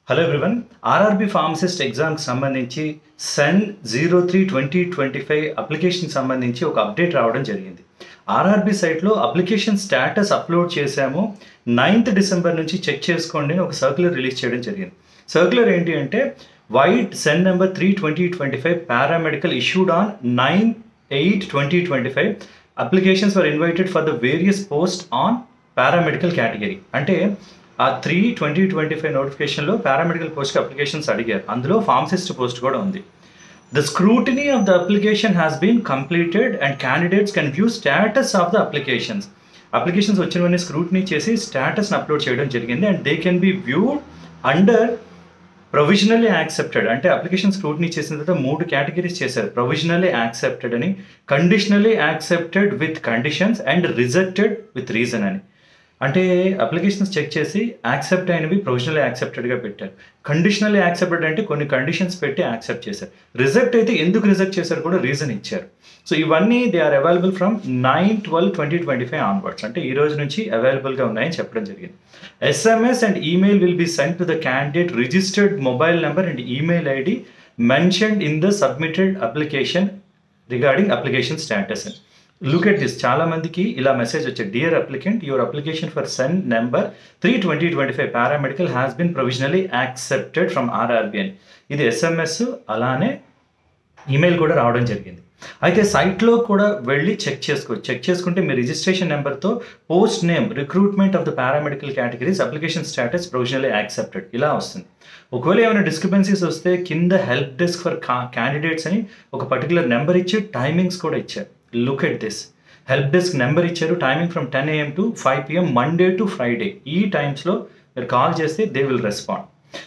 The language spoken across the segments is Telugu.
హలో ఎవ్రీవన్, ఆర్ఆర్బి ఫార్మసిస్ట్ ఎగ్జామ్కి సంబంధించి సెన్ 03/2025 అప్లికేషన్ సంబంధించి ఒక అప్డేట్ రావడం జరిగింది. ఆర్ఆర్బి సైట్లో అప్లికేషన్ స్టేటస్ అప్లోడ్ చేశాము, 9th డిసెంబర్ నుంచి చెక్ చేసుకోండి అని ఒక సర్క్యులర్ రిలీజ్ చేయడం జరిగింది. సర్క్యులర్ ఏంటి అంటే vide CEN number 3/2025 paramedical issued on 9/8/2025 applications were invited for the various post on paramedical category. అంటే ఆ 3/2025 నోటిఫికేషన్లో పారామెడికల్ పోస్ట్కి అప్లికేషన్స్ అడిగారు. అందులో ఫార్మసిస్ట్ పోస్ట్ కూడా ఉంది. The scrutiny of the application has been completed and candidates can view status of the applications. Applications వచ్చినవన్నీ స్క్రూటినీ చేసి స్టేటస్ని అప్లోడ్ చేయడం జరిగింది. And they can be viewed under provisionally accepted. అంటే అప్లికేషన్ స్క్రూటినీ చేసిన తర్వాత 3 కేటగిరీస్ చేశారు. ప్రొవిజనల్లీ యాక్సెప్టెడ్ అని, conditionally accepted with conditions and rejected with reason అని. అంటే అప్లికేషన్స్ చెక్ చేసి యాక్సెప్ట్ అయినవి ప్రొవిజనల్లీ యాక్సెప్టెడ్గా పెట్టారు. కండిషనల్లీ యాక్సెప్టెడ్ అంటే కొన్ని కండిషన్స్ పెట్టి యాక్సెప్ట్ చేశారు. రిజెక్ట్ అయితే ఎందుకు రిజెక్ట్ చేశారు కూడా రీజన్ ఇచ్చారు. సో ఇవన్నీ they are available from 9/12/2025 onwards. అంటే ఈ రోజు నుంచి అవైలబుల్గా ఉన్నాయని చెప్పడం జరిగింది. SMS and email will be sent to the candidate registered mobile number and email ID mentioned in the submitted application regarding application status అని. లుక్ ఎట్ దిస్, చాలా మందికి ఇలా మెసేజ్ వచ్చాయి. Dear applicant, your application for CEN number 3/2025 paramedical has been provisionally accepted from RRB అని. ఇది SMS, అలానే ఈమెయిల్ కూడా రావడం జరిగింది. అయితే సైట్లో కూడా వెళ్ళి చెక్ చేసుకోవచ్చు. చెక్ చేసుకుంటే మీ రిజిస్ట్రేషన్ నెంబర్తో post name recruitment of the paramedical categories application status provisionally accepted ఇలా వస్తుంది. ఒకవేళ ఏమైనా డిస్క్రిపెన్సీస్ వస్తే కింద హెల్ప్ డెస్క్ ఫర్ క్యాండిడేట్స్ అని ఒక పర్టికులర్ నెంబర్ ఇచ్చి టైమింగ్స్ కూడా ఇచ్చారు. Look at this, help desk number ఇచ్చారు. Timing from 10 AM to 5 PM Monday to Friday. ఈ టైమ్స్లో మీరు కాల్ చేస్తే they will respond.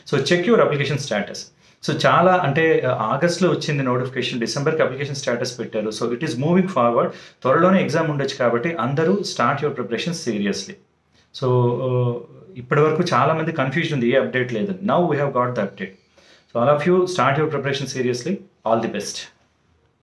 So check your application status. So చాలా అంటే ఆగస్ట్లో వచ్చింది నోటిఫికేషన్, డిసెంబర్కి అప్లికేషన్ స్టేటస్ పెట్టారు. So it is moving forward. త్వరలోనే ఎగ్జామ్ ఉండొచ్చు కాబట్టి అందరూ start your preparation seriously. So ఇప్పటి వరకు చాలామంది కన్ఫ్యూజన్ ఉంది, ఏ అప్డేట్ లేదు. Now we have got the update. So all of you start your preparation seriously. All the best.